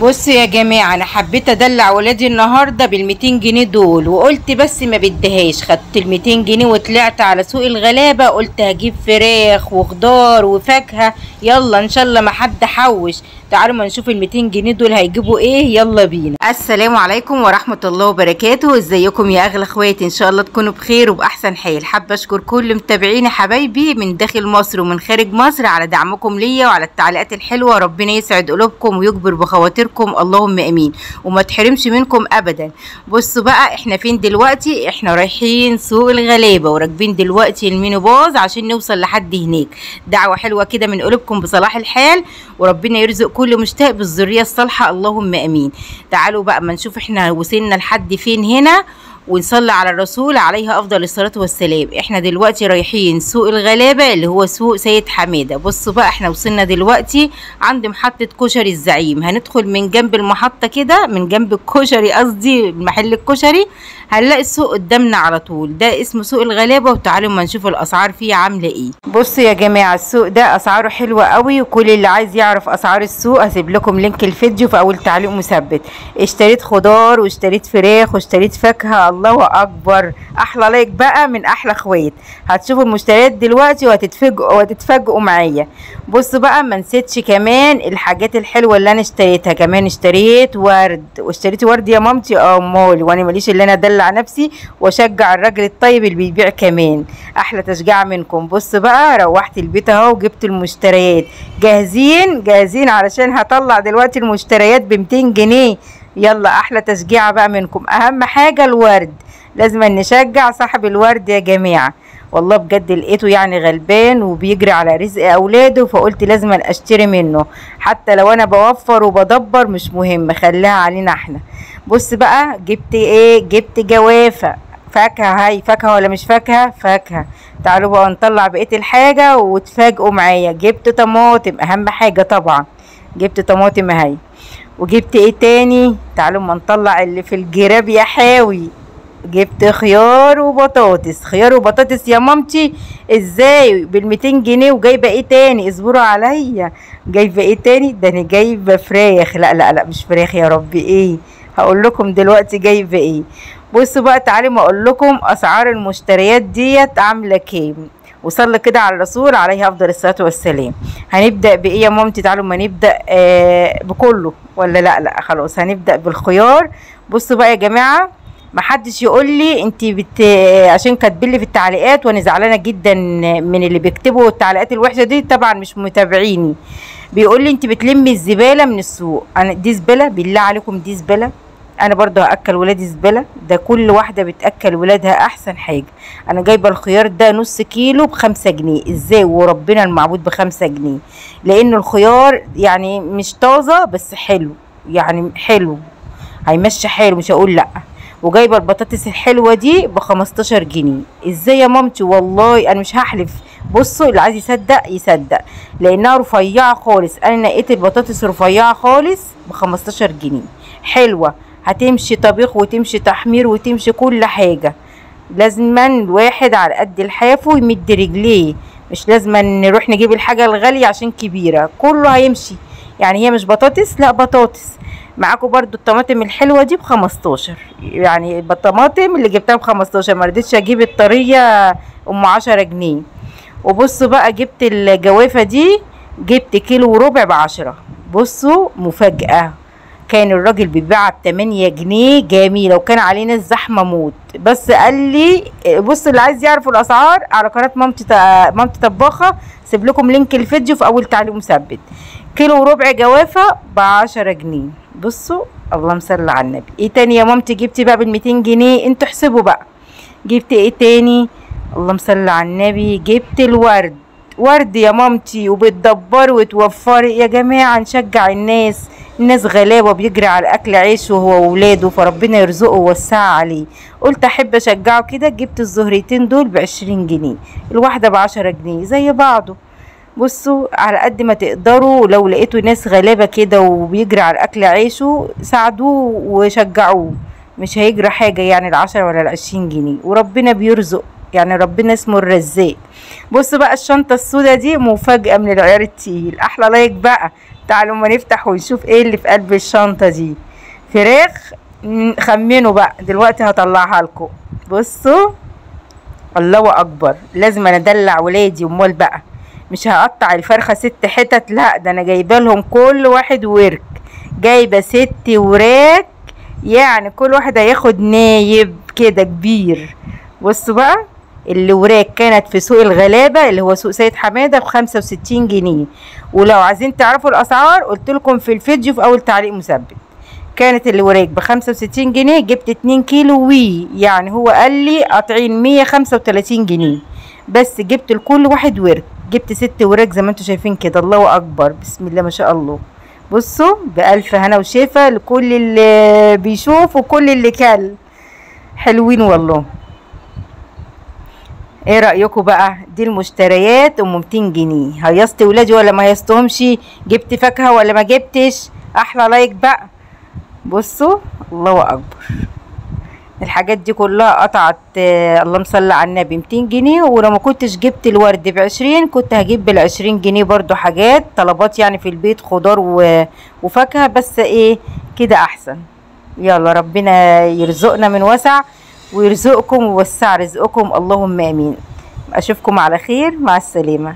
بصوا يا جماعه، انا حبيت ادلع ولادي النهارده بال200 جنيه دول، وقلت بس ما بديهاش. خدت ال200 جنيه وطلعت على سوق الغلابه، قلت هجيب فراخ وخضار وفاكهه. يلا ان شاء الله ما حد حوش. تعالوا ما نشوف ال200 جنيه دول هيجيبوا ايه. يلا بينا. السلام عليكم ورحمه الله وبركاته. ازيكم يا اغلى اخواتي؟ ان شاء الله تكونوا بخير وباحسن حال. حابه اشكر كل متابعيني حبايبي من داخل مصر ومن خارج مصر على دعمكم ليا وعلى التعليقات الحلوه. ربنا يسعد قلوبكم ويكبر بخواطركم، اللهم امين، وما تحرمش منكم ابدا. بصوا بقى احنا فين دلوقتي. احنا رايحين سوق الغلابه وراكبين دلوقتي الميني باص عشان نوصل لحد هناك. دعوه حلوه كده من قلوبكم بصلاح الحال، وربنا يرزق كل مشتاق بالذريه الصالحه، اللهم امين. تعالوا بقى ما نشوف احنا وصلنا لحد فين هنا، ونصلي على الرسول عليه افضل الصلاه والسلام. احنا دلوقتي رايحين سوق الغلابه اللي هو سوق سيد حماده. بصوا بقى احنا وصلنا دلوقتي عند محطه كشري الزعيم. هندخل من جنب المحطه كده، من جنب الكشري قصدي محل الكشري، هنلاقي السوق قدامنا على طول. ده اسمه سوق الغلابه، وتعالوا ما نشوف الاسعار فيه عامله ايه. بصوا يا جماعه السوق ده اسعاره حلوه قوي، وكل اللي عايز يعرف اسعار السوق هسيب لكم لينك الفيديو في اول تعليق مثبت. اشتريت خضار واشتريت فراخ واشتريت فاكهه. الله اكبر، احلى لايك بقى من احلى اخوات. هتشوفوا المشتريات دلوقتي وهتتفاجئوا معايا. بصوا بقى ما نسيتش كمان الحاجات الحلوه اللي انا اشتريتها. كمان اشتريت ورد، واشتريت ورد يا مامتي. امال وانا ماليش اللي انا ادلع نفسي واشجع الراجل الطيب اللي بيبيع كمان. احلى تشجيع منكم. بص بقى روحت البيت اهو وجبت المشتريات. جاهزين علشان هطلع دلوقتي المشتريات ب200 جنيه. يلا احلى تشجيع بقى منكم. اهم حاجه الورد، لازم نشجع صاحب الورد يا جماعه. والله بجد لقيته يعني غلبان وبيجري على رزق اولاده، فقلت لازم اشتري منه. حتى لو انا بوفر وبدبر مش مهم، خليها علينا احنا. بص بقى جبت ايه. جبت جوافه فاكهه. هاي فاكهه ولا مش فاكهه؟ فاكهه. تعالوا بقى نطلع بقيه الحاجه وتفاجئوا معايا. جبت طماطم، اهم حاجه طبعا. جبت طماطم اهي. وجبت ايه تاني؟ تعالوا ما نطلع اللي في الجراب يا حاوي. جبت خيار وبطاطس. خيار وبطاطس يا مامتي ازاي بال200 جنيه؟ وجايبه ايه تاني؟ اصبروا عليا. جايبه ايه تاني؟ ده انا جايبه فراخ. لا مش فراخ يا ربي. ايه؟ هقول لكم دلوقتي جايبه ايه. بصوا بقى تعالوا ما اقول لكم اسعار المشتريات ديت عامله كام. وصلي كده على الرسول عليه افضل الصلاه والسلام. هنبدا بايه يا مامتي؟ تعالوا ما نبدا بكله ولا لا خلاص هنبدا بالخيار. بصوا بقى يا جماعه، محدش يقول لي انت عشان كاتبين لي في التعليقات، وانا زعلانه جدا من اللي بيكتبوا التعليقات الوحشه دي، طبعا مش متابعيني. بيقول لي انت بتلمي الزباله من السوق. انا دي زباله؟ بالله عليكم دي زباله؟ انا برضه هاكل ولادي زباله؟ ده كل واحده بتاكل ولادها احسن حاجه. انا جايبه الخيار ده نص كيلو ب5 جنيه. ازاي وربنا المعبود ب5 جنيه؟ لان الخيار يعني مش طازه بس حلو، يعني حلو هيمشي حاله، مش هقول لا. وجايبه البطاطس الحلوه دي ب15 جنيه. ازاي يا مامتي؟ والله انا مش هحلف. بصوا اللي عايز يصدق يصدق، لانها رفيعه خالص. انا نقيت البطاطس رفيعه خالص ب15 جنيه. حلوه، هتمشي طبيخ وتمشي تحمير وتمشي كل حاجه. لازما الواحد على قد لحافه يمد رجليه، مش لازما نروح نجيب الحاجه الغاليه عشان كبيره. كله هيمشي. يعني هي مش بطاطس؟ لا بطاطس. معاكم برضو الطماطم الحلوه دي ب15. يعني الطماطم اللي جبتها ب15، ما رضيتش اجيب الطريه ام 10 جنيه. وبصوا بقى جبت الجوافه دي، جبت كيلو وربع ب10. بصوا مفاجاه، كان الراجل بيبيعها ب8 جنيه جميله، وكان علينا الزحمه موت. بس قال لي بص اللي عايز يعرف الاسعار على قناه مامتي طباخه، سيب لكم لينك الفيديو في اول تعليق مثبت. كيلو وربع جوافه ب10 جنيه. بصوا اللهم صل على النبي. ايه تاني يا مامتي جبتي بقى بال200 جنيه؟ انتوا احسبوا بقى. جبت ايه تاني؟ اللهم صل على النبي. جبت الورد. ورد يا مامتي، وبتدبري وتوفري يا جماعه. نشجع الناس غلابه بيجري على اكل عيشه هو واولاده، فربنا يرزقه ويوسع عليه. قلت احب اشجعه كده. جبت الزهريتين دول ب20 جنيه، الواحده ب10 جنيه زي بعضه. بصوا على قد ما تقدروا، لو لقيتوا ناس غلابه كده وبيجري على اكل عيشه ساعدوه وشجعوه، مش هيجرى حاجه يعني ال10 ولا ال20 جنيه، وربنا بيرزق. يعني ربنا اسمه الرزاق. بصوا بقى الشنطه السوداء دي مفاجاه من العيار التقيل. احلى لايك بقى. تعالوا ما نفتح ونشوف ايه اللي في قلب الشنطة دي. فراخ. خمنوا بقى دلوقتي هطلعها لكم. بصوا، الله اكبر، لازم انا ادلع ولادي. امال بقى مش هقطع الفرخة 6 حتت، لا ده انا جايبه لهم كل واحد ورك، جايبه 6 وراك، يعني كل واحد هياخد نايب كده كبير. بصوا بقى، الوراك كانت في سوق الغلابة اللي هو سوق سيد حمادة ب65 جنيه، ولو عايزين تعرفوا الاسعار قلت لكم في الفيديو في اول تعليق مثبت. كانت الوراك ب65 جنيه، جبت 2 كيلو يعني هو قال لي قاطعين 135 جنيه، بس جبت لكل واحد ورك، جبت 6 وراك زي ما انتوا شايفين كده. الله اكبر، بسم الله ما شاء الله. بصوا، بألف هنا وشفا لكل اللي بيشوف وكل اللي كل. حلوين والله. ايه رأيكم بقى؟ دي المشتريات ام 200 جنيه. هيصت ولادي ولا ما هيصتهمش؟ جبت فاكهة ولا ما جبتش؟ احلى لايك بقى. بصوا، الله اكبر، الحاجات دي كلها قطعت اللهم صل على النبي 200 جنيه. ولو ما كنتش جبت الورد ب20 كنت هجيب بال20 جنيه برضو حاجات طلبات يعني في البيت، خضار وفاكهة، بس ايه كده احسن. يلا ربنا يرزقنا من وسع ويرزقكم ويوسع رزقكم، اللهم امين. اشوفكم على خير، مع السلامة.